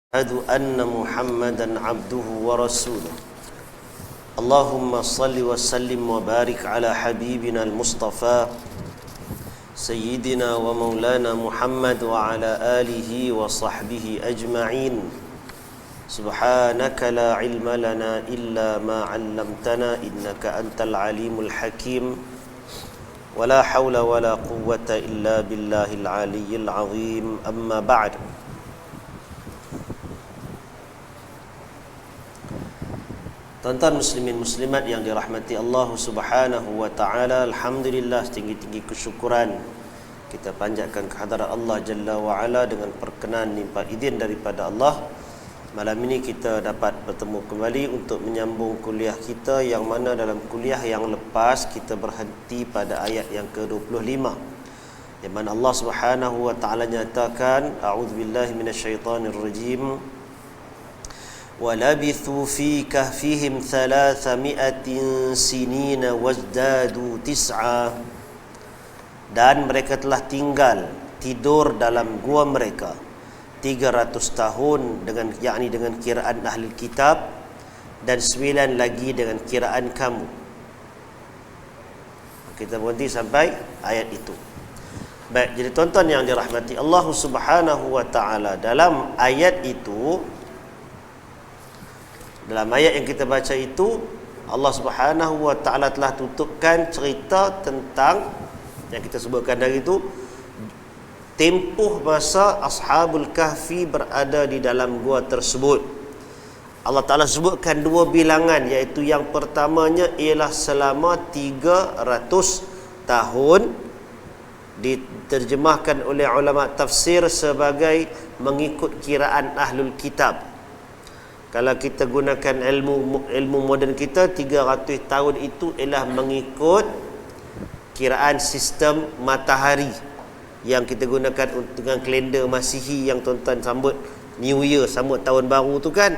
أشهد أن محمدا عبده ورسوله اللهم صل وسلم وبارك على حبيبنا المصطفى سيدنا ومولانا محمد وعلى آله وصحبه أجمعين سبحانك لا علم لنا إلا ما علمتنا إنك أنت العليم الحكيم ولا حول ولا قوة إلا بالله العلي العظيم أما بعد. Tuan-tuan muslimin muslimat yang dirahmati Allah Subhanahu wa taala, alhamdulillah setinggi-tinggi kesyukuran kita panjatkan kehadirat Allah Jalla wa Ala dengan perkenan nimpa izin daripada Allah. Malam ini kita dapat bertemu kembali untuk menyambung kuliah kita, yang mana dalam kuliah yang lepas kita berhenti pada ayat yang ke-25, yang mana Allah Subhanahu wa taala nyatakan, a'udzubillahi minasyaitonirrajim, وَلَبِثُوا فِي كَهْفِهِمْ 300 سِنِينَ وَازْدَادُوا 9. Dan mereka telah tidur dalam gua mereka 300 tahun dengan kiraan ahli kitab, dan 9 lagi dengan kiraan kamu. Kita berhenti sampai ayat itu. Baik, jadi tuan-tuan yang dirahmati Allah Subhanahu wa taala, dalam ayat itu, dalam ayat yang kita baca itu, Allah Subhanahu wa taala telah tutupkan cerita tentang yang kita sebutkan dari itu, tempoh masa Ashabul Kahfi berada di dalam gua tersebut. Allah Taala sebutkan dua bilangan, iaitu yang pertamanya ialah selama 300 tahun, diterjemahkan oleh ulama tafsir sebagai mengikut kiraan ahlul kitab. Kalau kita gunakan ilmu moden kita, 300 tahun itu ialah mengikut kiraan sistem matahari yang kita gunakan dengan kalender Masihi yang tuan-tuan sambut New Year, sambut tahun baru tu kan.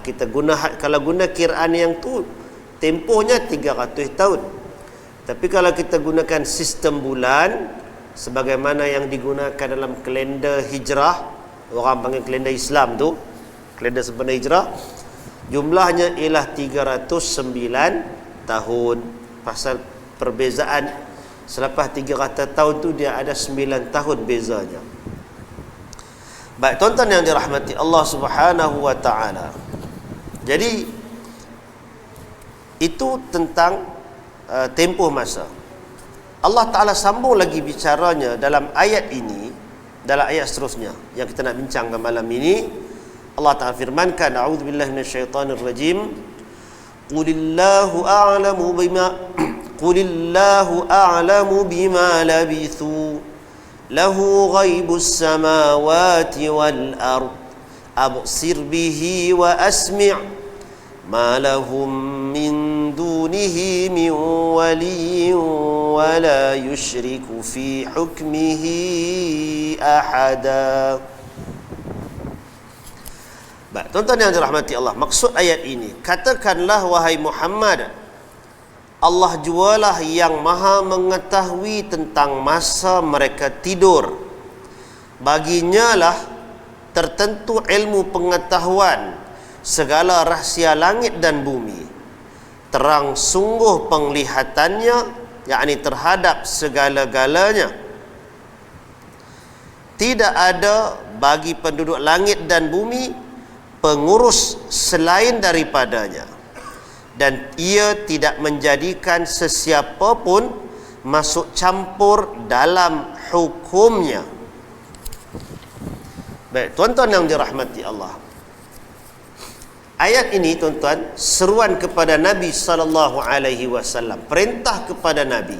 Kita kalau guna kiraan yang tu, tempohnya 300 tahun. Tapi kalau kita gunakan sistem bulan sebagaimana yang digunakan dalam kalender hijrah, orang panggil kalender Islam tu, kalender sempena hijrah, jumlahnya ialah 309 tahun. Pasal perbezaan selepas 300 tahun tu dia ada 9 tahun bezanya. Baik, tuan-tuan yang dirahmati Allah Subhanahu wa taala. Jadi itu tentang tempoh masa. Allah Taala sambung lagi bicaranya dalam ayat ini, dalam ayat seterusnya yang kita nak bincangkan malam ini. Allah Ta'ala firmankan, a'udzubillahi minasyaitonirrajim, qulillahu a'lamu bima labithu lahu ghaibus samawati wal ard absir bihi wa asmi' ma lahum min dunihi min waliyyin wa la yushriku fi hukmihi ahada. Baik, tuan-tuan yang dirahmati Allah, maksud ayat ini, katakanlah wahai Muhammad, Allah jualah yang maha mengetahui tentang masa mereka tidur. Baginya lah tertentu ilmu pengetahuan segala rahsia langit dan bumi. Terang sungguh penglihatannya, yakni terhadap segala-galanya. Tidak ada bagi penduduk langit dan bumi pengurus selain daripadanya, dan ia tidak menjadikan sesiapa pun masuk campur dalam hukumnya. Baik, tuan-tuan yang dirahmati Allah, ayat ini tuan-tuan seruan kepada Nabi SAW, perintah kepada Nabi.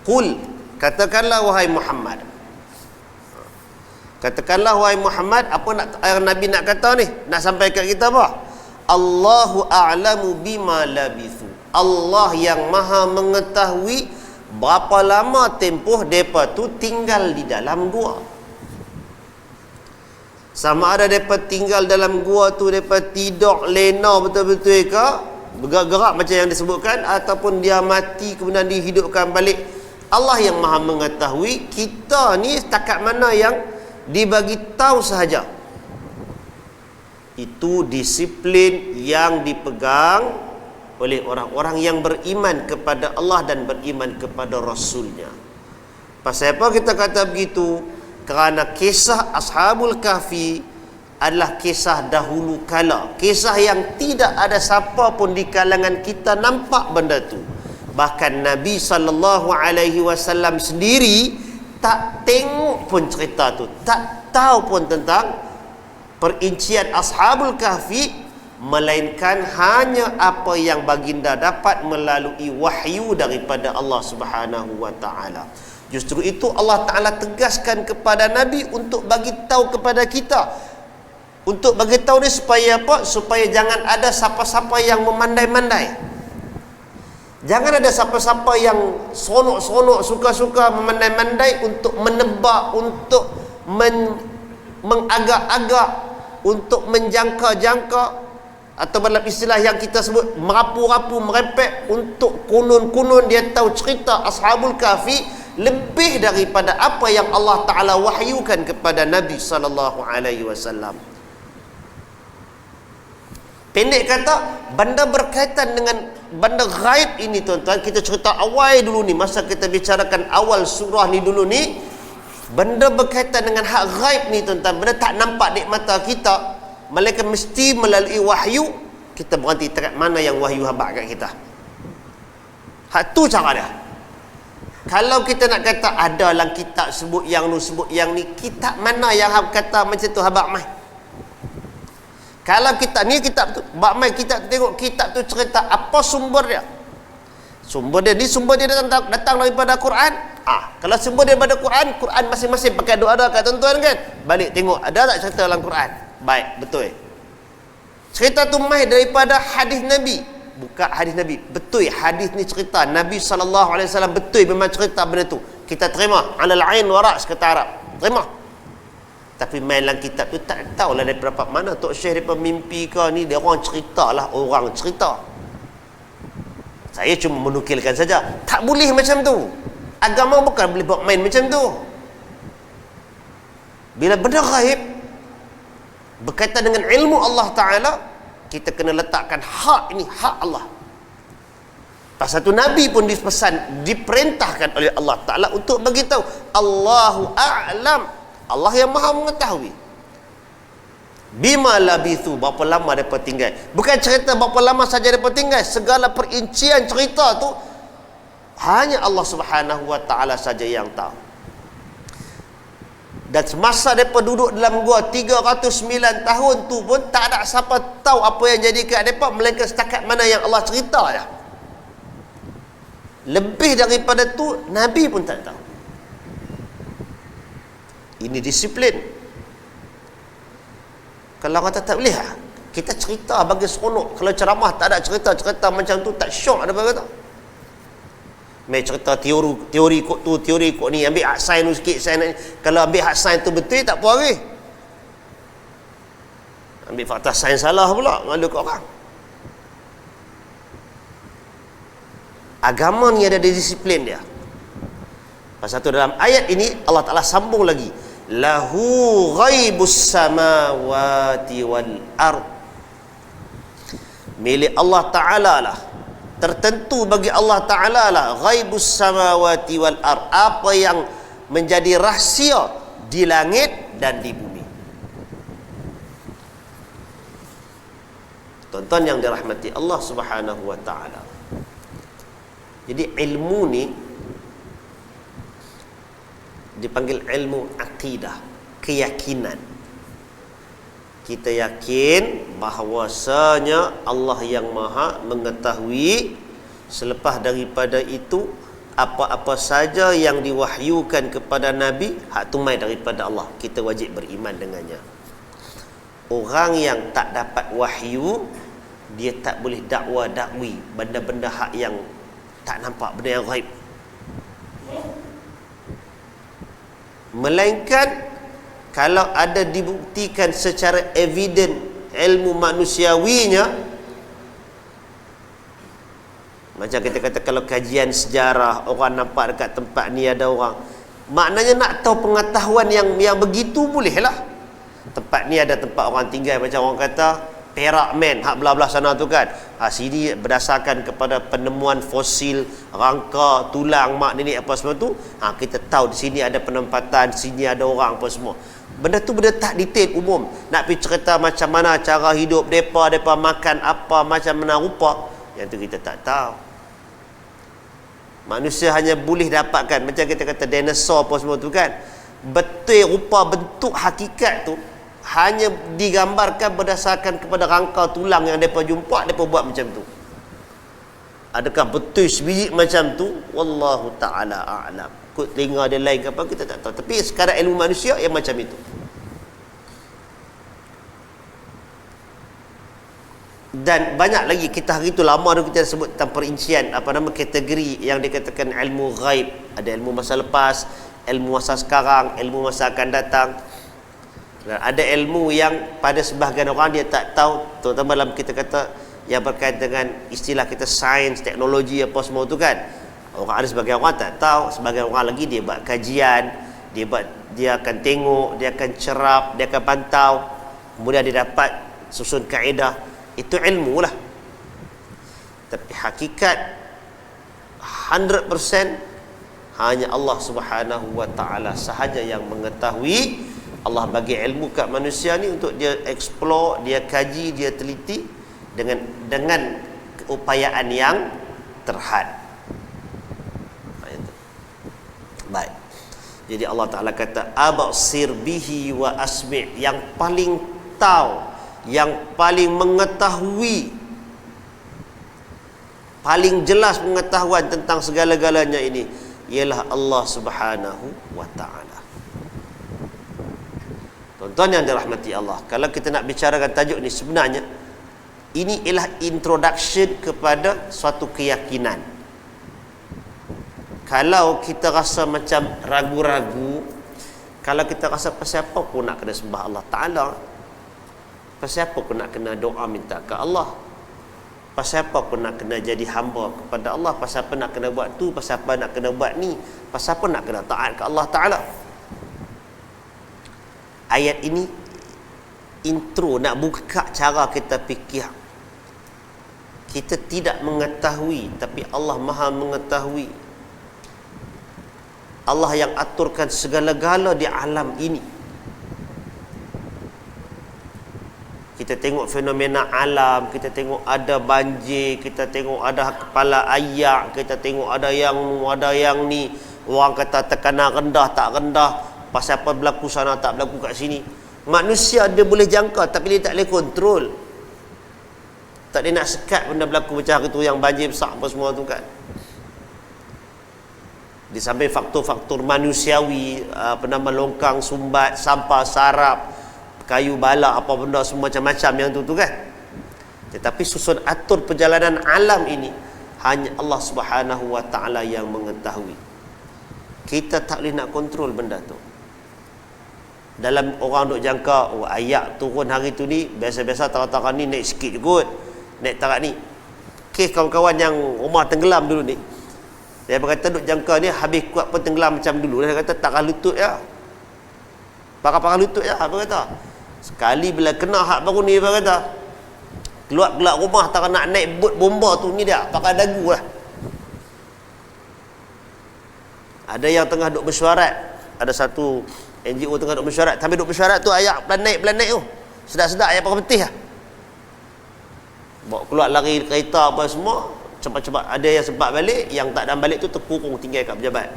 Qul, katakanlah wahai Muhammad. Katakanlah wahai Muhammad, apa yang Nabi nak kata ni? Nak sampaikan kita apa? Allahu a'lamu bima labithu. Allah yang maha mengetahui berapa lama tempoh mereka tu tinggal di dalam gua. Sama ada mereka tinggal dalam gua tu, mereka tidur lena betul-betul ke, bergerak macam yang disebutkan, ataupun dia mati kemudian dihidupkan balik. Allah yang maha mengetahui. Kita ni setakat mana yang dibagi tahu sahaja. Itu disiplin yang dipegang oleh orang-orang yang beriman kepada Allah dan beriman kepada Rasulnya. Pasal apa kita kata begitu? Kerana kisah Ashabul Kahfi adalah kisah dahulu kala, kisah yang tidak ada siapa pun di kalangan kita nampak benda tu. Bahkan Nabi SAW sendiri tak tengok pun cerita tu, tak tahu pun tentang perincian Ashabul Kahfi, melainkan hanya apa yang baginda dapat melalui wahyu daripada Allah Subhanahu wa taala. Justru itu Allah Taala tegaskan kepada Nabi untuk bagi tahu kepada kita, untuk bagi tahu ni supaya apa? Supaya jangan ada siapa-siapa yang memandai-mandai. Jangan ada siapa-siapa yang sonok-sonok, suka-suka memandai-mandai untuk menebak, untuk mengagak-agak, untuk menjangka-jangka, atau dalam istilah yang kita sebut merapu-rapu, merepek, untuk kunun-kunun dia tahu cerita Ashabul Kahfi lebih daripada apa yang Allah Ta'ala wahyukan kepada Nabi SAW. Pendek kata, benda berkaitan dengan benda ghaib ini tuan-tuan, kita cerita awal dulu ni, masa kita bicarakan awal surah ni dulu ni, benda berkaitan dengan hak ghaib ni tuan-tuan, benda tak nampak di mata kita, melainkan mesti melalui wahyu. Kita berhenti dekat mana yang wahyu habaq kat kita. Hak tu cara dia. Kalau kita nak kata ada dalam kitab sebut yang nu sebut yang ni, kitab mana yang kata macam tu habaq mai? Kalau kita ni kitab tu bab mai, kita tengok kitab tu cerita apa sumber dia. Sumber dia datang daripada Quran. Kalau sumber daripada Quran, Quran masing-masing pakai doa-doa kat tuan-tuan kan. Balik tengok ada tak cerita dalam Quran. Baik, betul. Cerita tu mai daripada hadis Nabi. Bukan hadis Nabi, betul hadis ni cerita Nabi SAW, betul memang cerita benda tu. Kita terima alal ain wa ras kata Arab. Terima. Tapi main dalam kitab tu tak tahulah daripada mana Tok Syekh daripada mimpi ke ni, dia orang ceritalah, orang cerita. Saya cuma menukilkan saja. Tak boleh macam tu. Agama bukan boleh buat main macam tu. Bila benda ghaib berkaitan dengan ilmu Allah Ta'ala, kita kena letakkan hak ini, hak Allah. Pasal tu Nabi pun dipesan, diperintahkan oleh Allah Ta'ala untuk bagi tahu Allahu a'lam, Allah yang maha mengetahui. Bima labithu, berapa lama mereka tinggal. Bukan cerita berapa lama saja mereka tinggal, segala perincian cerita tu hanya Allah Subhanahu wa Ta'ala saja yang tahu. Dan semasa mereka duduk dalam gua 309 tahun tu pun tak ada siapa tahu apa yang jadi kat mereka, melainkan setakat mana yang Allah cerita je. Lebih daripada tu Nabi pun tak tahu. Ini disiplin. Kalau kata tak boleh kita cerita bagi seronok. Kalau ceramah tak ada cerita-cerita macam tu, tak syok ada apa kata. Mai cerita teori kod tu, teori kod ni, ambil hak sains tu sikit, sains. Kalau ambil hak sains tu betul tak apa lagi. Ambil fakta sains salah pula, malu kat orang. Agama ni ada disiplin dia. Pasal tu dalam ayat ini Allah Ta'ala sambung lagi, lahu ghaibus samawati wal ard. Milik Allah Ta'ala lah, tertentu bagi Allah Ta'ala lah ghaibus samawati wal ard, apa yang menjadi rahsia di langit dan di bumi. Tuan-tuan yang dirahmati Allah Subhanahu wa Ta'ala, jadi ilmu ni dipanggil ilmu akidah, keyakinan. Kita yakin bahawasanya Allah yang maha mengetahui. Selepas daripada itu, apa-apa saja yang diwahyukan kepada Nabi, hak tu mai daripada Allah, kita wajib beriman dengannya. Orang yang tak dapat wahyu, dia tak boleh dakwa-dakwi benda-benda hak yang tak nampak, benda yang ghaib. Melainkan kalau ada dibuktikan secara evident ilmu manusiawinya, macam kita kata kalau kajian sejarah, orang nampak dekat tempat ni ada orang, maknanya nak tahu pengetahuan yang begitu bolehlah. tempat ni ada tempat orang tinggal, macam orang kata Perak Man, hak belah-belah sana tu kan. Sini berdasarkan kepada penemuan fosil rangka, tulang mak nenek apa semua tu, kita tahu di sini ada penempatan, sini ada orang apa semua. Benda tu benda tak detail umum. Nak pergi cerita macam mana cara hidup depa makan apa, macam mana rupa, yang tu kita tak tahu. Manusia hanya boleh dapatkan macam kita kata dinosaur apa semua tu kan. Betul rupa bentuk hakikat tu hanya digambarkan berdasarkan kepada rangka tulang yang mereka jumpa, mereka buat macam tu. Adakah betul sebiji macam tu? Wallahu ta'ala a'lam. Kut telinga dia lain ke apa, kita tak tahu. Tapi sekarang ilmu manusia yang macam itu. Dan banyak lagi, kita hari itu lama dah kita sebut tentang perincian kategori yang dikatakan ilmu ghaib. Ada ilmu masa lepas, ilmu masa sekarang, ilmu masa akan datang. Dan ada ilmu yang pada sebahagian orang dia tak tahu, terutama dalam kita kata yang berkaitan dengan istilah kita sains, teknologi apa semua tu kan. Orang ada sebagian orang tak tahu, sebagian orang lagi dia buat kajian, dia akan tengok, dia akan cerap, dia akan pantau, kemudian dia dapat susun kaedah. Itu ilmu lah. Tapi hakikat 100% hanya Allah Subhanahu wa taala sahaja yang mengetahui. Allah bagi ilmu kat manusia ni untuk dia explore, dia kaji, dia teliti dengan keupayaan yang terhad. Baik. Jadi Allah Taala kata absir bihi wa asmi', yang paling tahu, yang paling mengetahui, paling jelas pengetahuan tentang segala-galanya ini ialah Allah Subhanahu wa taala. Tuan-tuan yang dirahmati Allah, kalau kita nak bicarakan tajuk ni, sebenarnya ini ialah introduction kepada suatu keyakinan. Kalau kita rasa macam ragu-ragu, kalau kita rasa pasal apa pun nak kena sembah Allah Ta'ala, pasal apa pun nak kena doa minta ke Allah, pasal apa pun nak kena jadi hamba kepada Allah, pasal apa nak kena buat tu, pasal apa nak kena buat ni, pasal apa nak kena taat ke Allah Ta'ala. Ayat ini intro, nak buka cara kita fikir. Kita tidak mengetahui, tapi Allah Maha mengetahui. Allah yang aturkan segala-gala di alam ini. Kita tengok fenomena alam, kita tengok ada banjir, kita tengok ada kepala ayak, kita tengok ada yang ni. Orang kata tekanan rendah tak rendah, pasal apa berlaku sana tak berlaku kat sini. Manusia dia boleh jangka, tapi dia tak boleh kontrol. Tak dia nak sekat benda berlaku macam hari tu yang banjir besar apa semua tu kan. Di samping faktor-faktor manusiawi, longkang, sumbat, sampah, sarap, kayu balak, apa benda semua macam-macam yang tu kan. Tetapi susun atur perjalanan alam ini hanya Allah Subhanahu wa taala yang mengetahui. Kita tak boleh nak kontrol benda tu. Dalam orang duk jangka, ayak turun hari tu ni biasa-biasa, tarak-tarak ni naik sikit je kot, naik tarak ni. Kes kawan-kawan yang rumah tenggelam dulu ni, dia berkata duk jangka ni habis kuat pun tenggelam macam dulu. Dia kata takkan lutut ya, pakai lutut ya, apa kata. Sekali bila kena hak baru ni, apa kata, keluar rumah tak nak naik bot bomba tu ni, dia pakai dagu lah. Ada yang tengah duk bersyuarat, ada satu NGO tengah duk mesyuarat, sambil duk mesyuarat tu ayak planet tu sedap-sedap, ayak pakai petih lah, bawa keluar lari kereta apa semua, cepat-cepat. Ada yang sempat balik, yang tak dalam balik tu terkurung tinggal kat pejabat.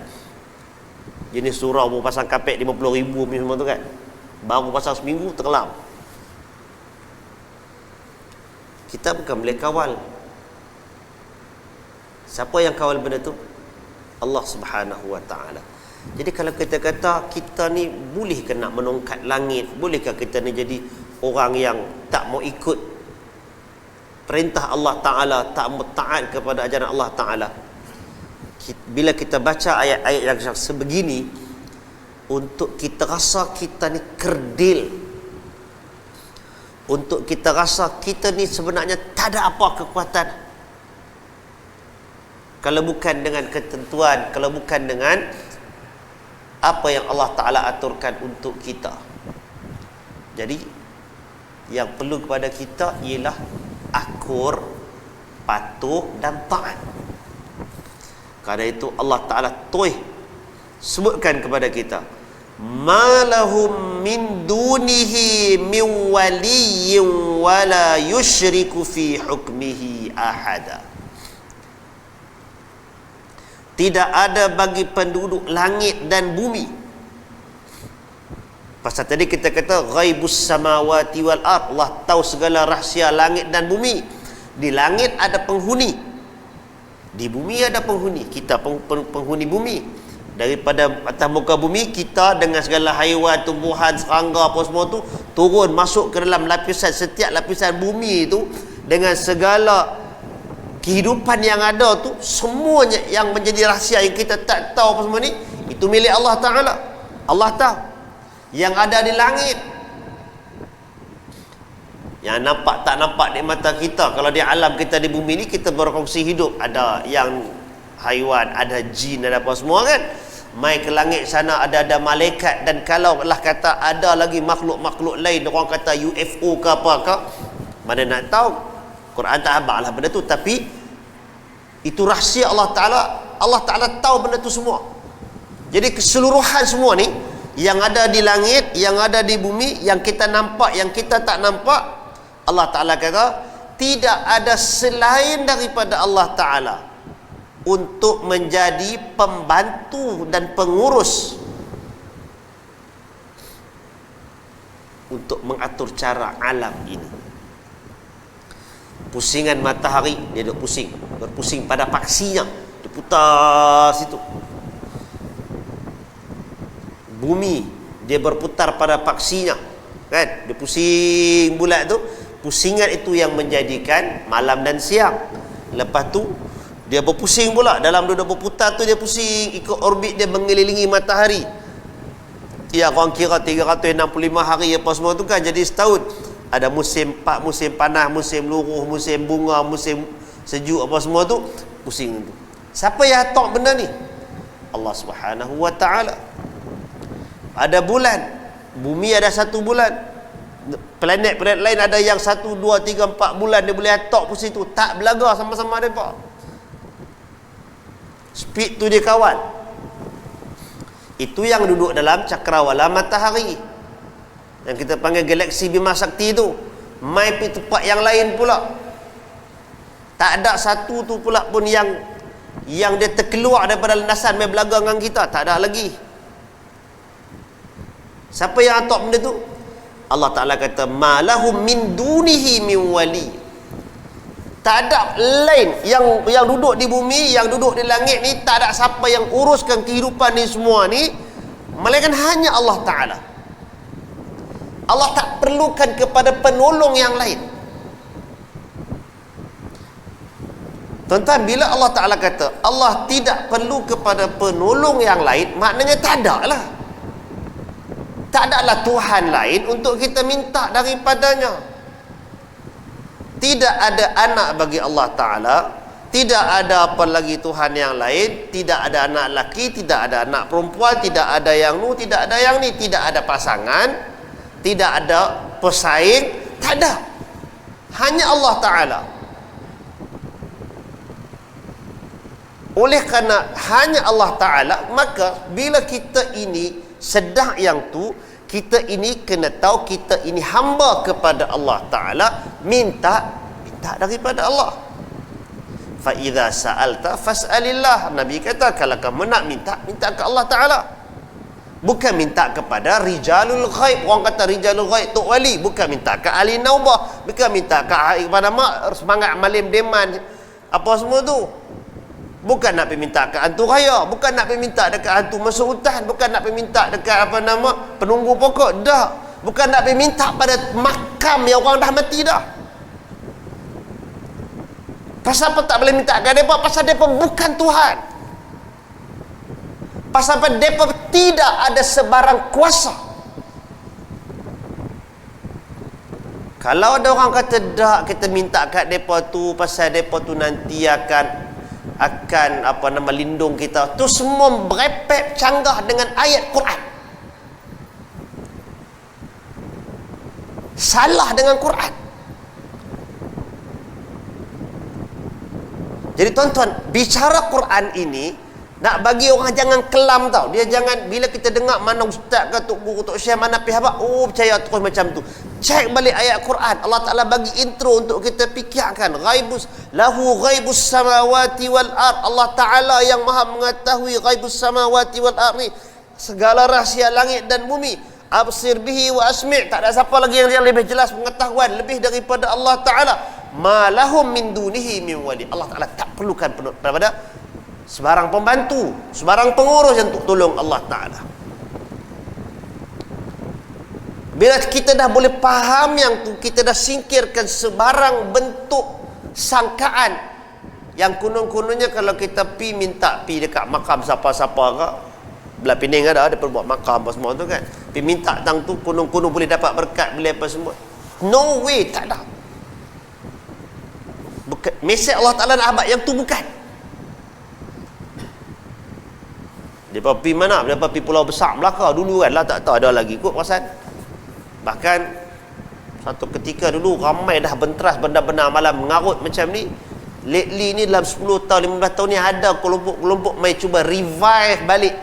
Jenis surau pun pasang kapek 50,000 semua tu kan, baru pasang seminggu tenggelam. Kita bukan boleh kawal. Siapa yang kawal benda tu? Allah Subhanahu wa ta'ala. Jadi kalau kita kata kita ni boleh ke nak menongkat langit, bolehkah kita ni jadi orang yang tak mau ikut perintah Allah Ta'ala, tak mau taat kepada ajaran Allah Ta'ala? Bila kita baca ayat-ayat yang sebegini, untuk kita rasa kita ni kerdil, untuk kita rasa kita ni sebenarnya tak ada apa kekuatan, kalau bukan dengan ketentuan, kalau bukan dengan apa yang Allah Ta'ala aturkan untuk kita. Jadi yang perlu kepada kita ialah akur, patuh dan taat. Karena itu Allah Ta'ala sebutkan kepada kita, ma lahum min dunihi min waliyyin wala yusyriku fi hukmihi ahada. Tidak ada bagi penduduk langit dan bumi. Pasal tadi kita kata ghaibus samawati wal ard, Allah tahu segala rahsia langit dan bumi. Di langit ada penghuni, di bumi ada penghuni. Kita penghuni bumi. Daripada atas muka bumi, kita dengan segala haiwan, tumbuhan, serangga apa semua tu turun masuk ke dalam lapisan, setiap lapisan bumi itu dengan segala kehidupan yang ada tu, semuanya yang menjadi rahsia yang kita tak tahu apa semua ni, itu milik Allah Ta'ala. Allah tahu yang ada di langit, yang nampak tak nampak di mata kita. Kalau di alam kita di bumi ni, kita berkongsi hidup, ada yang haiwan, ada jin, ada apa semua kan. Mai ke langit sana ada malaikat. Dan kalau Allah kata ada lagi makhluk-makhluk lain, orang kata UFO ke apa ke, mana nak tahu, Quran tak habaq lah benda tu. Tapi itu rahsia Allah Ta'ala. Allah Ta'ala tahu benda tu semua. Jadi keseluruhan semua ni, yang ada di langit, yang ada di bumi, yang kita nampak, yang kita tak nampak, Allah Ta'ala kata tidak ada selain daripada Allah Ta'ala untuk menjadi pembantu dan pengurus untuk mengatur cara alam ini. Pusingan matahari, dia duduk pusing, berpusing pada paksinya, dia putar situ. Bumi, dia berputar pada paksinya, kan? Dia pusing bulat tu. Pusingan itu yang menjadikan malam dan siang. Lepas tu dia berpusing pula, dalam dia berputar tu dia pusing ikut orbit dia mengelilingi matahari. Ya, orang kira 365 hari apa semua tu kan, jadi setahun. Ada musim panas, musim luruh, musim bunga, musim sejuk apa semua tu, pusing tu. Siapa yang atur benda ni? Allah Subhanahu wa Ta'ala. Ada bulan, bumi ada 1 bulan, planet-planet lain ada yang 1, 2, 3, 4 bulan dia boleh atur pusing tu, tak belaga sama-sama mereka. Speed tu dia kawal. Itu yang duduk dalam cakrawala matahari, yang kita panggil galaksi Bima Sakti tu. Mai pergi tempat yang lain pula, tak ada satu tu pula pun yang dia terkeluar daripada landasan mai belaga dengan kita, tak ada lagi. Siapa yang atur benda tu? Allah Ta'ala kata ma lahum min dunihi min wali. Tak ada lain yang duduk di bumi, yang duduk di langit ni, tak ada siapa yang uruskan kehidupan ni semua ni melainkan hanya Allah Ta'ala. Allah tak perlukan kepada penolong yang lain. Tuan-tuan, bila Allah Ta'ala kata Allah tidak perlu kepada penolong yang lain, maknanya tak ada lah. Tak adalah Tuhan lain untuk kita minta daripadanya. Tidak ada anak bagi Allah Ta'ala, tidak ada apa lagi Tuhan yang lain, tidak ada anak laki, tidak ada anak perempuan, tidak ada yang nu, tidak ada yang ni, tidak ada pasangan, tidak ada pesaing, tak ada. Hanya Allah Ta'ala. Oleh kerana hanya Allah Ta'ala, maka bila kita ini sedar yang tu, kita ini kena tahu kita ini hamba kepada Allah Ta'ala, minta daripada Allah. Fa idza sa'alta fas'alillah. Nabi kata kalau kamu nak minta ke Allah Ta'ala. Bukan minta kepada rijalul ghaib. Orang kata rijalul ghaib tok wali, bukan minta ke ahli naubah, bukan minta ke kepada mak semangat malim deman apa semua tu. Bukan nak pergi minta ke hantu raya, bukan nak pergi minta dekat hantu masuk hutan, bukan nak pergi minta dekat penunggu pokok, dah. Bukan nak pergi minta pada makam yang orang dah mati dah. Pasal apa tak boleh minta ke mereka? Pasal mereka bukan Tuhan. Pasal apa? Mereka tidak ada sebarang kuasa. Kalau ada orang kata dak, kita minta kat mereka tu pasal mereka tu nanti akan lindung kita, tu semua berepek canggah dengan ayat Quran. salah dengan Quran. Jadi tuan-tuan, bicara Quran ini nak bagi orang jangan kelam tau. Dia jangan, bila kita dengar mana ustaz ke tok guru tok syekh mana pihak apa, oh percaya terus macam tu. Cek balik ayat Quran. Allah Taala bagi intro untuk kita fikirkan. Lahu ghaibus samawati wal ard. Allah Taala yang Maha mengetahui ghaibus samawati wal ard ni, segala rahsia langit dan bumi. Absir bihi wa asmi'. Tak ada siapa lagi yang lebih jelas pengetahuan lebih daripada Allah Taala. Ma lahum min dunihi min wali. Allah Taala tak perlukan daripada sebarang pembantu, sebarang pengurus yang untuk tolong Allah Ta'ala. Bila kita dah boleh faham yang tu, kita dah singkirkan sebarang bentuk sangkaan yang kuno-kunonya kalau kita minta dekat makam siapa-siapa ke, belah Pening ada buat makam apa semua tu kan, minta tang tu kuno-kuno boleh dapat berkat, boleh apa semua. No way, tak ada. Mesej Allah Ta'ala nak abad yang tu bukan. Dia pergi mana? Dia pergi Pulau Besar Melaka dulu kan lah, tak tahu ada lagi kot perasan. Bahkan satu ketika dulu ramai dah benteras benda-benda malam mengarut macam ni. Lately ni dalam 10 tahun 15 tahun ni ada kelompok-kelompok mai cuba revive balik.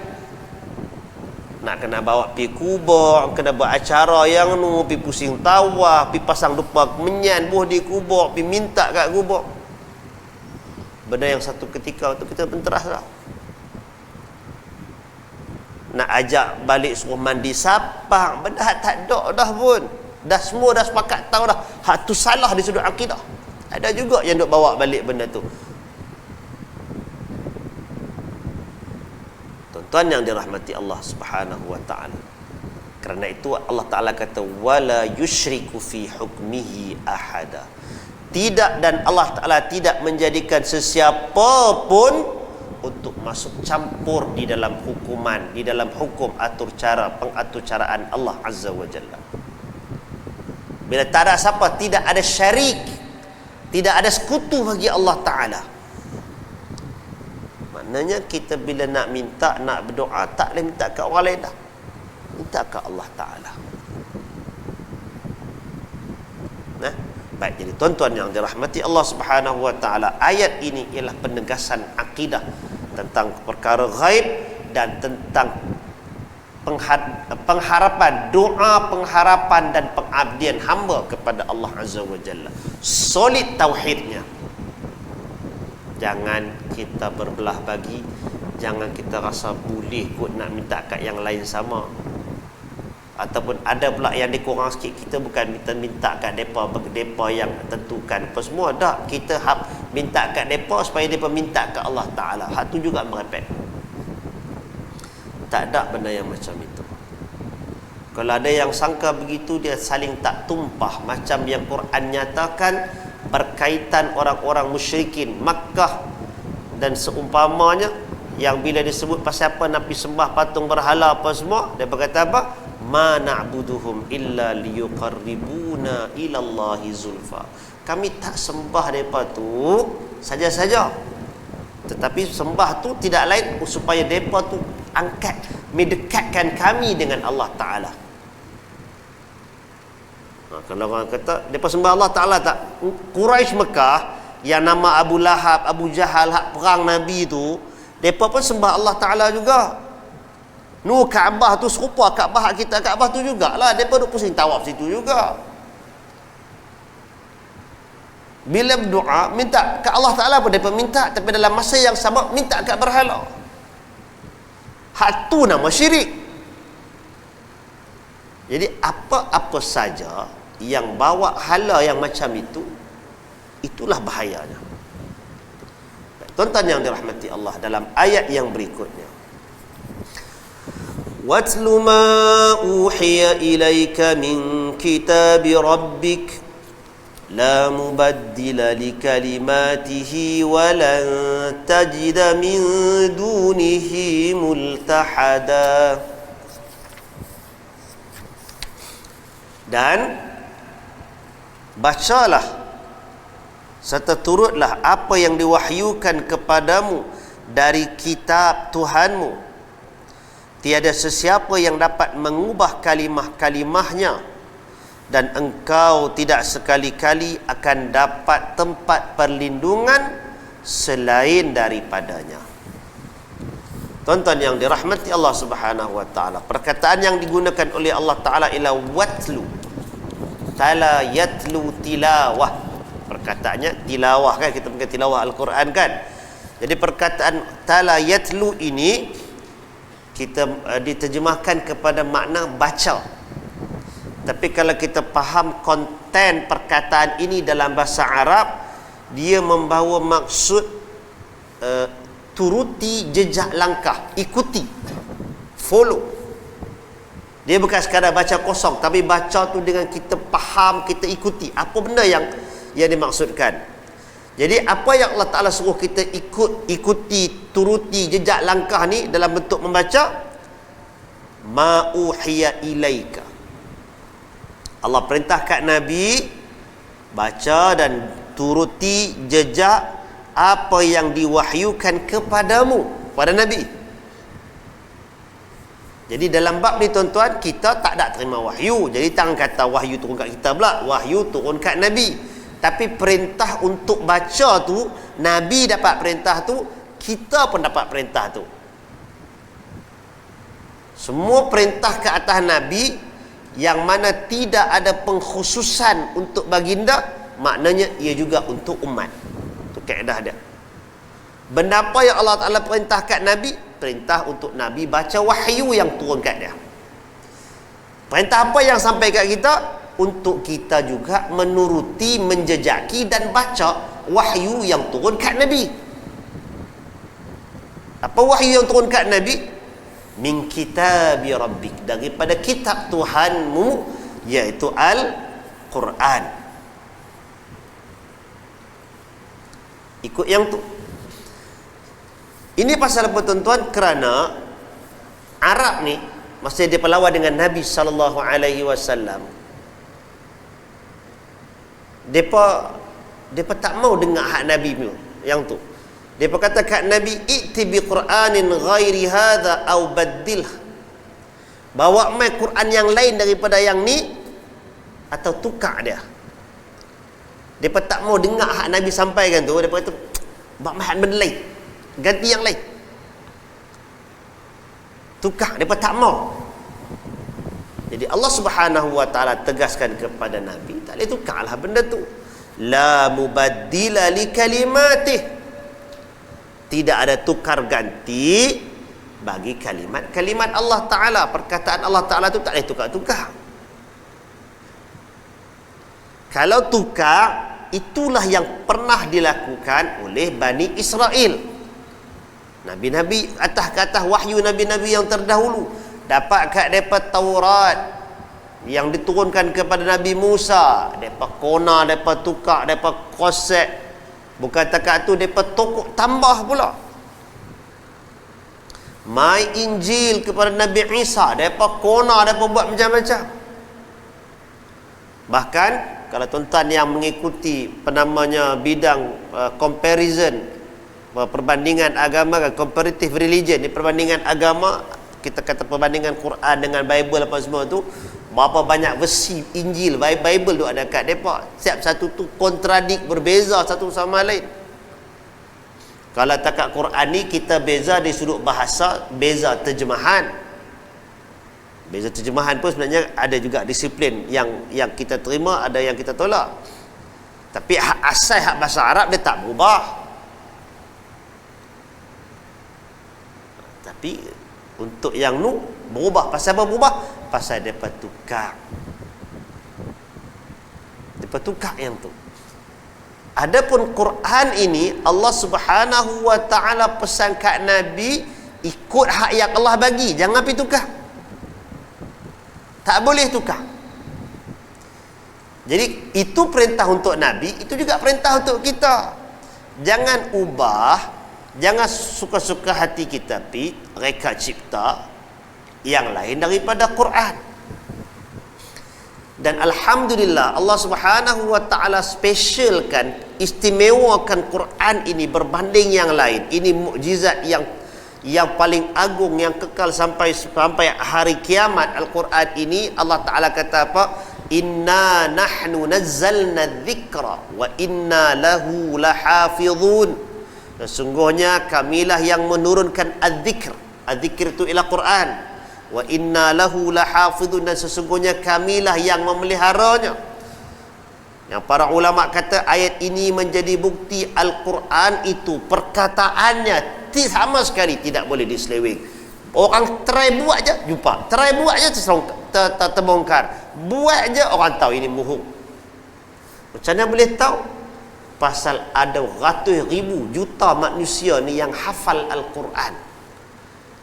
Nak kena bawa pergi kubur, kena buat acara yang nu, pergi pusing tawaf, pergi pasang dupa menyan buh di kubur, pergi minta kat kubur. Benda yang satu ketika tu kita benteras lah. Nak ajak balik suruh mandi sapang, benda tak ada dah pun. Dah semua dah sepakat tahu dah. Hak tu salah di sudut akidah. Ada juga yang duk bawa balik benda tu. Tuan-tuan yang dirahmati Allah Subhanahu wa taala. Kerana itu Allah Taala kata wala yusyriku fi hukmihi ahada. Tidak, dan Allah Taala tidak menjadikan sesiapa pun untuk masuk campur di dalam hukuman, di dalam hukum pengatur caraan Allah Azza wa Jalla. Bila tak ada siapa, tidak ada syarik, tidak ada sekutu bagi Allah Ta'ala. Maknanya kita bila nak minta, nak berdoa, tak boleh minta ke orang lain dah, minta ke Allah Ta'ala. Nah, baik, jadi tuan-tuan yang dirahmati Allah Subhanahu wa taala, ayat ini ialah penegasan akidah tentang perkara ghaib dan tentang pengharapan, doa pengharapan dan pengabdian hamba kepada Allah Azza wa Jalla. Solid tauhidnya. Jangan kita berbelah bagi, jangan kita rasa boleh kot nak minta kat yang lain sama. Ataupun ada pula yang dikurang sikit, kita bukan minta kat depa yang tentukan apa semua. Tak, kita minta kat depa supaya depa minta kat Allah Ta'ala. Hak tu juga merepek. Tak ada benda yang macam itu. Kalau ada yang sangka begitu, dia saling tak tumpah. Macam yang Quran nyatakan berkaitan orang-orang musyrikin Makkah dan seumpamanya, yang bila disebut pasal apa nak pergi sembah patung berhala apa semua, dia berkata apa? Ma na'buduhum illa liyuqarribuna ilallahi zulfa. Kami tak sembah mereka tu saja-saja, tetapi sembah tu tidak lain supaya mereka tu angkat, mendekatkan kami dengan Allah Ta'ala. Kalau orang kata mereka sembah Allah Ta'ala, tak, Quraisy Mekah yang nama Abu Lahab, Abu Jahal hak perang Nabi tu, mereka pun sembah Allah Ta'ala juga. Kaabah tu serupa Kaabah kita, Kaabah tu jugalah depa duk pusing tawaf situ juga. Bila berdoa minta ke Allah Ta'ala pun depa minta, tapi dalam masa yang sama minta kat berhala. Hak tu nama syirik. Jadi apa-apa saja yang bawa hala yang macam itu, itulah bahayanya. Tuan-tuan yang dirahmati Allah, dalam ayat yang berikutnya, watlu ma uhiya ilaika min kitabi rabbik la mubaddila likalimatihi wa lan tajida min dunihi multahada. Dan bacalah serta turutlah apa yang diwahyukan kepadamu dari kitab Tuhanmu. Tiada sesiapa yang dapat mengubah kalimah-kalimahnya dan engkau tidak sekali-kali akan dapat tempat perlindungan selain daripadanya. Tuan-tuan yang dirahmati Allah Subhanahu wa taala, perkataan yang digunakan oleh Allah taala ialah watlu. Tala yatlu tilawah. Perkataannya tilawah kan, kita pakai tilawah Al-Quran kan. Jadi perkataan tala yatlu ini kita diterjemahkan kepada makna baca. Tapi kalau kita faham konten perkataan ini dalam bahasa Arab, dia membawa maksud turuti jejak langkah, ikuti, follow. Dia bukan sekadar baca kosong, tapi baca tu dengan kita faham, kita ikuti apa benda yang dimaksudkan. Jadi apa yang Allah Ta'ala suruh kita ikuti, turuti jejak langkah ni dalam bentuk membaca, ma'uhiya ilaika. Allah perintah kat Nabi baca dan turuti jejak apa yang diwahyukan kepadamu, pada Nabi. Jadi dalam bab ni tuan-tuan, kita tak ada terima wahyu. Jadi jangan kata wahyu turun kat kita pula, wahyu turun kat Nabi. Tapi perintah untuk baca tu, Nabi dapat perintah tu, kita pun dapat perintah tu. Semua perintah ke atas Nabi yang mana tidak ada pengkhususan untuk baginda, maknanya ia juga untuk umat. Itu kaedah dia. Benda apa yang Allah Ta'ala perintah kat Nabi, perintah untuk Nabi baca wahyu yang turun kat dia. Perintah apa yang sampai kat kita, untuk kita juga menuruti, menjejaki dan baca wahyu yang turun kat Nabi. Apa wahyu yang turun kat Nabi? Min kitabi rabbik, daripada kitab Tuhanmu, iaitu Al-Quran. Ikut yang tu. Ini pasal apa tuan-tuan? Kerana Arab ni masa dia berlawan dengan Nabi SAW, Depa tak mau dengar hak Nabi ni yang tu. Depa kata kat Nabi, "I'ti bi Qur'anin ghairi hadza aw baddilh." Bawa mai Quran yang lain daripada yang ni, atau tukar dia. Depa tak mau dengar hak Nabi sampaikan tu. Depa kata, "Bawa mai hak benda lain. Ganti yang lain." Tukar, depa tak mau. Jadi Allah Subhanahu wa taala tegaskan kepada Nabi, tak boleh tukarlah benda tu. La mubaddila li kalimatih. Tidak ada tukar ganti bagi kalimat-kalimat Allah Taala. Perkataan Allah Taala tu tak boleh tukar-tukar. Kalau tukar, itulah yang pernah dilakukan oleh Bani Israel. Nabi-nabi atas ke atas wahyu nabi-nabi yang terdahulu, dapat kat mereka Taurat yang diturunkan kepada Nabi Musa, mereka kona, mereka tukar, mereka kosek. Bukan takat tu, mereka tokok tambah pula. Mai Injil kepada Nabi Isa, mereka kona, mereka buat macam-macam. Bahkan kalau tuan-tuan yang mengikuti penamanya bidang comparison, perbandingan agama, comparative religion, ni perbandingan agama, kita kata perbandingan Quran dengan Bible apa semua tu, berapa banyak versi Injil, Bible tu ada kat mereka. Setiap satu tu kontradik, berbeza satu sama lain. Kalau takat Quran ni, kita beza di sudut bahasa, beza terjemahan. Beza terjemahan pun sebenarnya ada juga disiplin yang kita terima, ada yang kita tolak. Tapi hak asal, hak bahasa Arab dia tak berubah. Tapi untuk yang nu berubah. Pasal apa berubah? Pasal mereka tukar. Mereka tukar yang tu. Adapun Quran ini, Allah Subhanahu wa taala pesan kat Nabi, ikut hak yang Allah bagi, jangan pergi tukar. Tak boleh tukar. Jadi itu perintah untuk Nabi, itu juga perintah untuk kita. Jangan ubah, jangan suka-suka hati kita pi reka cipta yang lain daripada Quran. Dan alhamdulillah Allah Subhanahu wa taala specialkan, istimewakan Quran ini berbanding yang lain. Ini mukjizat yang paling agung, yang kekal sampai hari kiamat. Al-Quran ini Allah Taala kata apa? inna nahnu nazzalna dzikra wa inna lahu lahafizun. Sesungguhnya kamilah yang menurunkan az-zikr. Az-zikr itu ialah Quran. Wa inna lahu lahafizun, dan sesungguhnya kamilah yang memeliharanya. Yang para ulama kata ayat ini menjadi bukti Al-Quran itu perkataannya sama sekali tidak boleh diseleweng. Orang try buat je jumpa, try buat je terbongkar, buat je orang tahu ini bohong. Macam mana boleh tahu? Pasal ada ratus ribu juta manusia ni yang hafal Al-Quran.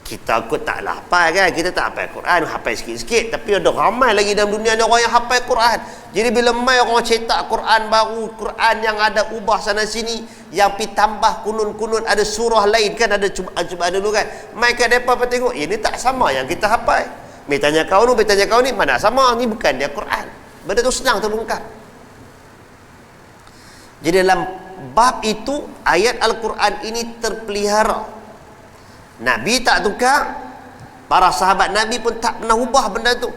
Kita kot taklah hafal kan, kita tak hafal Quran, hafal sikit-sikit, tapi ada ramai lagi dalam dunia ni orang yang hafal Quran. Jadi bila mai orang cetak Quran baru, Quran yang ada ubah sana sini, yang pi tambah kunun-kunun, ada surah lain kan, ada cuba dulu kan, mai kat depa apa tengok, ini tak sama yang kita hafal. Mai tanya kau ni, mana sama, ni bukan dia Quran. Benda tu senang terbongkar. Jadi dalam bab itu ayat Al-Quran ini terpelihara. Nabi tak tukar, para sahabat Nabi pun tak pernah ubah benda tu.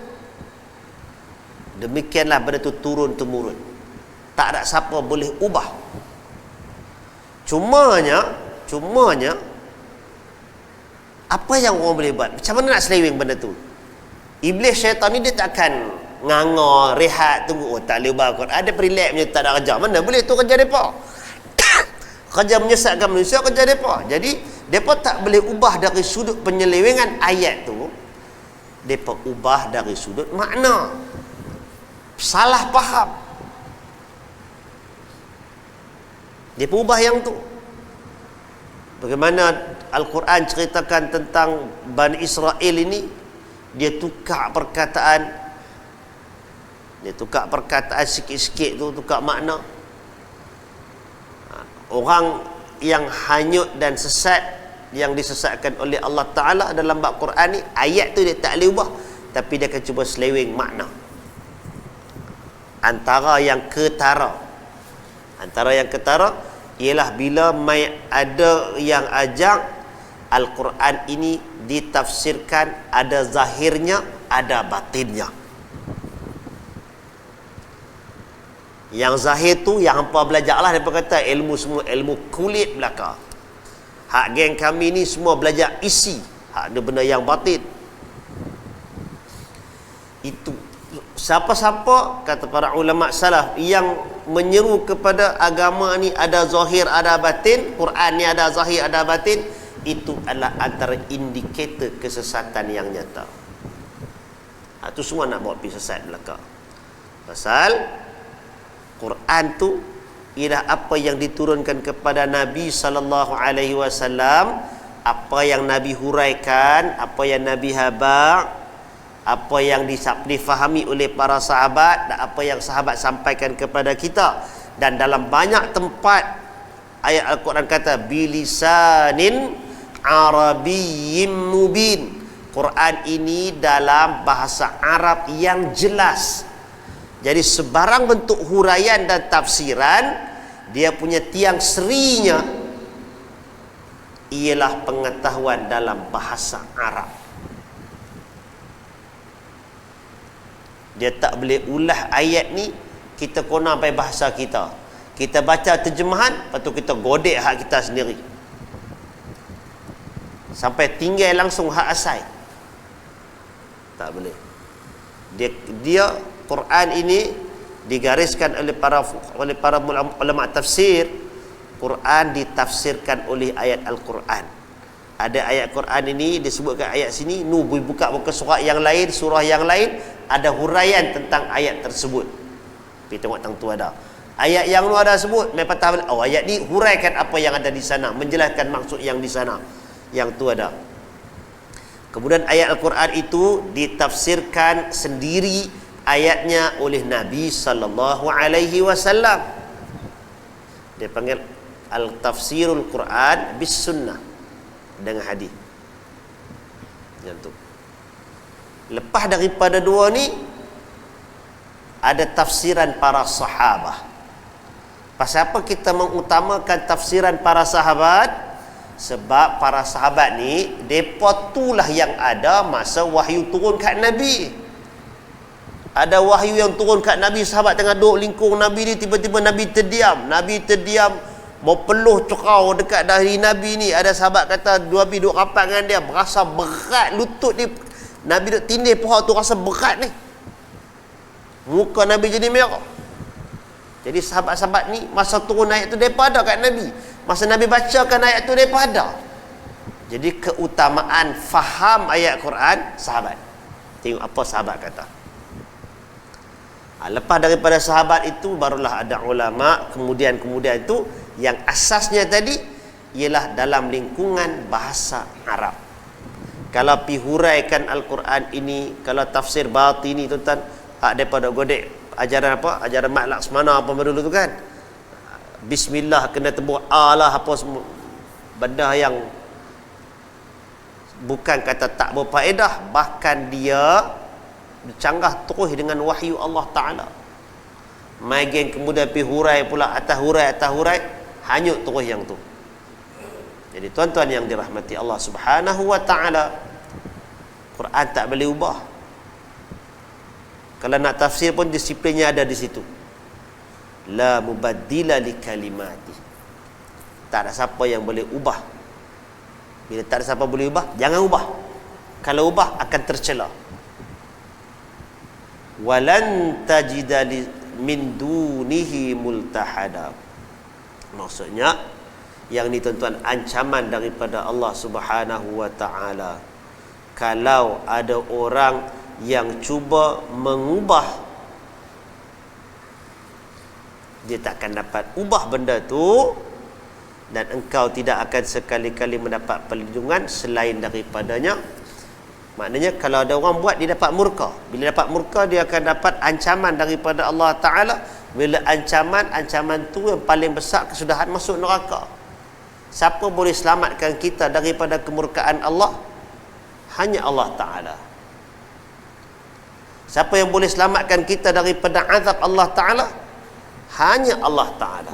Demikianlah benda tu turun-temurun. Tak ada siapa boleh ubah. Cumanya apa yang orang boleh buat? Macam mana nak seleweng benda tu? Iblis syaitan ni dia takkan nganga, rehat, tunggu, tak boleh ubah Quran. Ada relax punya, tak ada kerja. Mana boleh tu kerja depa. Kerja menyesatkan manusia, kerja depa. Jadi depa tak boleh ubah dari sudut penyelewengan ayat tu. Depa ubah dari sudut makna. Salah faham. Depa ubah yang tu. Bagaimana Al-Quran ceritakan tentang Bani Israel ini, dia tukar perkataan sikit-sikit tu, tukar makna. Orang yang hanyut dan sesat, yang disesatkan oleh Allah Ta'ala dalam bab Quran ni, ayat tu dia tak boleh ubah, tapi dia akan cuba seleweng makna. Antara yang ketara ialah bila mai ada yang ajak Al-Quran ini ditafsirkan, ada zahirnya, ada batinnya. Yang zahir tu yang hampa belajar lah, dia kata ilmu semua ilmu kulit belaka. Hak geng kami ni semua belajar isi, hak ada benda yang batin. Itu siapa-siapa kata para ulama salaf yang menyeru kepada agama ni ada zahir ada batin, Quran ni ada zahir ada batin, itu adalah antara indikator kesesatan yang nyata. Itu semua nak bawa pergi sesat belaka. Pasal Quran tu ialah apa yang diturunkan kepada Nabi sallallahu alaihi wasallam, apa yang Nabi huraikan, apa yang Nabi habaq, apa yang difahami oleh para sahabat, dan apa yang sahabat sampaikan kepada kita. Dan dalam banyak tempat ayat Al-Quran kata bilisanin arabiyyin mubin. Quran ini dalam bahasa Arab yang jelas. Jadi sebarang bentuk huraian dan tafsiran, dia punya tiang serinya ialah pengetahuan dalam bahasa Arab. Dia tak boleh ulah ayat ni kita kona sampai bahasa kita. Kita baca terjemahan, lepas tu kita godek hak kita sendiri, sampai tinggal langsung hak asal. Tak boleh. Dia Quran ini digariskan oleh para ulama tafsir. Quran ditafsirkan oleh ayat Al-Quran. Ada ayat Quran ini disebutkan ayat sini, buka muka surah yang lain, ada huraian tentang ayat tersebut. Pergi tengok tang tu ada. Ayat yang lu ada sebut, mereka tahu, ayat ni huraikan apa yang ada di sana, menjelaskan maksud yang di sana. Yang tu ada. Kemudian ayat Al-Quran itu ditafsirkan sendiri ayatnya oleh Nabi sallallahu alaihi wasallam. Dia panggil al-tafsirul Quran bis sunnah, dengan hadis. Yang tu. Lepas daripada dua ni ada tafsiran para sahabat. Pasal apa kita mengutamakan tafsiran para sahabat? Sebab para sahabat ni depa tulah yang ada masa wahyu turun kat Nabi. Ada wahyu yang turun kat Nabi, sahabat tengah duduk lingkung Nabi ni, tiba-tiba Nabi terdiam. Nabi terdiam, berpeluh cekau dekat dahi Nabi ni. Ada sahabat kata Nabi duduk rapat dengan dia, berasa berat lutut ni. Nabi duduk tindih pohon tu, rasa berat ni. Muka Nabi jadi merah. Jadi sahabat-sahabat ni masa turun ayat tu daripada kat Nabi. Masa Nabi bacakan ayat tu daripada. Jadi keutamaan faham ayat Quran sahabat. Tengok apa sahabat kata. Lepas daripada sahabat itu barulah ada ulama, kemudian itu yang asasnya tadi ialah dalam lingkungan bahasa Arab. Kalau pi huraikan Al-Quran ini, kalau tafsir batini tuan-tuan, daripada godek ajaran apa? Ajaran Mat Laksmana apa dulu tu kan. Bismillah kena tebuk Allah apa semua. Benda yang bukan kata tak berfaedah, bahkan dia bercanggah terus dengan wahyu Allah Ta'ala. Main kemudian pergi hurai pula, atas hurai, hanyut terus yang tu. Jadi tuan-tuan yang dirahmati Allah Subhanahu Wa Ta'ala, Quran tak boleh ubah. Kalau nak tafsir pun disiplinnya ada di situ. La mubaddila li kalimati. Tak ada siapa yang boleh ubah. Bila tak ada siapa boleh ubah, jangan ubah. Kalau ubah akan tercela. Walan tajida min dunihi multahada. Maksudnya yang ni tuan-tuan ancaman daripada Allah Subhanahu Wa Ta'ala. Kalau ada orang yang cuba mengubah, dia takkan dapat ubah benda tu, dan engkau tidak akan sekali-kali mendapat perlindungan selain daripadanya. Maknanya kalau ada orang buat, dia dapat murka. Bila dapat murka, dia akan dapat ancaman daripada Allah Ta'ala. Bila ancaman tu yang paling besar, kesudahan masuk neraka. Siapa boleh selamatkan kita daripada kemurkaan Allah? Hanya Allah Ta'ala. Siapa yang boleh selamatkan kita daripada azab Allah Ta'ala? Hanya Allah Ta'ala.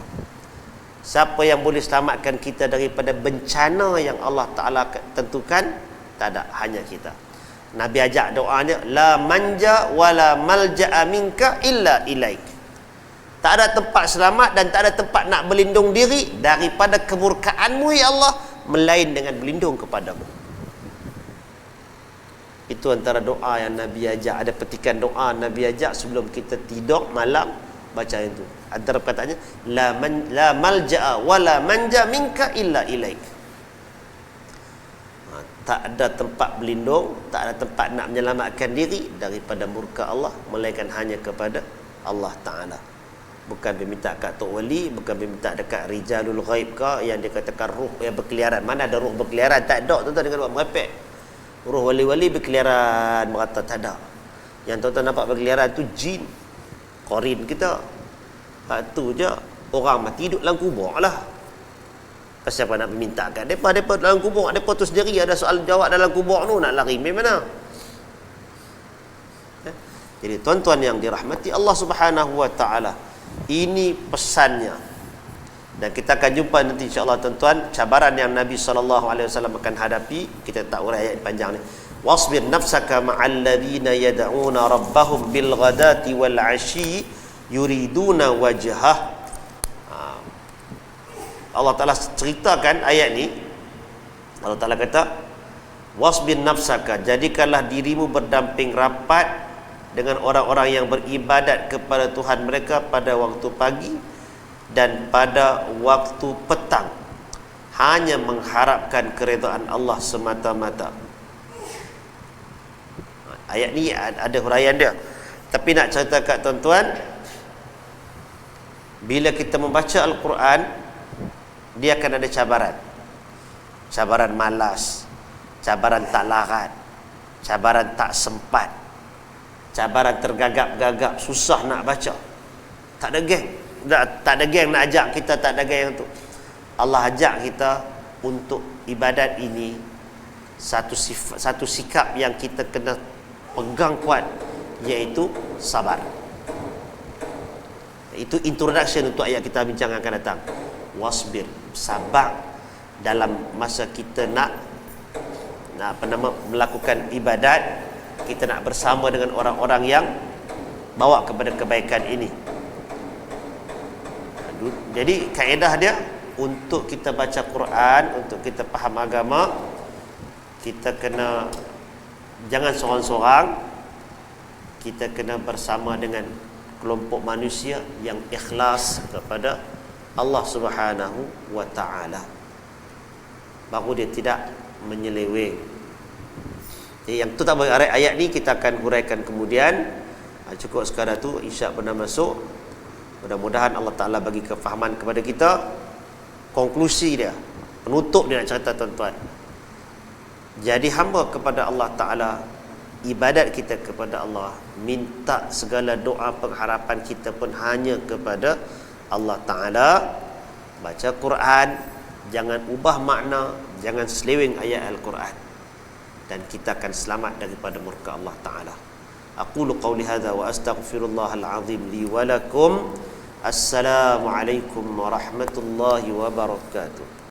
Siapa yang boleh selamatkan kita daripada bencana yang Allah Ta'ala tentukan? Tak ada, hanya kita. Nabi ajak doanya, la manja wala malja'a minka illa ilaik. Tak ada tempat selamat dan tak ada tempat nak berlindung diri daripada kemurkaanmu ya Allah, melain dengan berlindung kepadamu. Itu antara doa yang Nabi ajak. Ada petikan doa Nabi ajak sebelum kita tidur malam, baca itu. Antara perkataannya, la malja'a wala manja minka illa ilaik. Tak ada tempat berlindung, tak ada tempat nak menyelamatkan diri daripada murka Allah, melainkan hanya kepada Allah Ta'ala. Bukan meminta kat Tok Wali, bukan meminta dekat Rijalul Ghaib ke, yang dia katakan ruh yang berkeliaran. Mana ada ruh berkeliaran? Tak ada, tuan-tuan, dengan buat merepek. Ruh wali-wali berkeliaran merata, tak ada. Yang tuan-tuan nampak berkeliaran tu jin, korin kita. Tu je. Orang mati duduk dalam kubur lah. Pasal apa nak memintakan mereka dalam kubur? Mereka tu sendiri ada soal jawab dalam kubur tu, nak lari pergi mana? Jadi tuan-tuan yang dirahmati Allah Subhanahu Wa Ta'ala, ini pesannya. Dan kita akan jumpa nanti insya-Allah tuan-tuan cabaran yang Nabi SAW akan hadapi. Kita tak urai ayat panjang ni. Wasbir nafsaka ma'al ladzina yad'una rabbahum bil ghadati wal 'ashyi yuriduna wajhah. Allah Ta'ala ceritakan ayat ni. Allah Ta'ala kata, wasbir nafsaka, jadikanlah dirimu berdamping rapat dengan orang-orang yang beribadat kepada Tuhan mereka pada waktu pagi dan pada waktu petang, hanya mengharapkan keredaan Allah semata-mata. Ayat ni ada huraian dia, tapi nak cerita kat tuan-tuan, bila kita membaca Al-Quran, dia akan ada cabaran. Cabaran malas, cabaran tak larat, cabaran tak sempat, cabaran tergagap-gagap, susah nak baca. Tak ada geng. Tak ada geng nak ajak kita, tak ada geng tu. Allah ajak kita untuk ibadat ini satu sikap yang kita kena pegang kuat, iaitu sabar. Itu introduction untuk ayat kita bincang akan datang. Wasbir, sabar dalam masa kita nak melakukan ibadat, kita nak bersama dengan orang-orang yang bawa kepada kebaikan ini. Jadi kaedah dia, untuk kita baca Quran, untuk kita faham agama, kita kena jangan seorang-seorang, kita kena bersama dengan kelompok manusia yang ikhlas kepada Allah Subhanahu wa taala. Baru dia tidak menyeleweng. Jadi yang tu tak boleh, ayat ni kita akan huraikan kemudian. Cukup sekadar tu, isyak pernah masuk. Mudah-mudahan Allah Ta'ala bagi kefahaman kepada kita. Konklusi dia, penutup dia nak cerita tuan-tuan. Jadi hamba kepada Allah Ta'ala, ibadat kita kepada Allah, minta segala doa pengharapan kita pun hanya kepada Allah Ta'ala. Baca Quran, jangan ubah makna, jangan seleweng ayat Al-Quran, dan kita akan selamat daripada murka Allah Ta'ala. Aqulu qawli hadha wa astaghfirullahal azim li wa lakum. Assalamualaikum warahmatullahi wabarakatuh.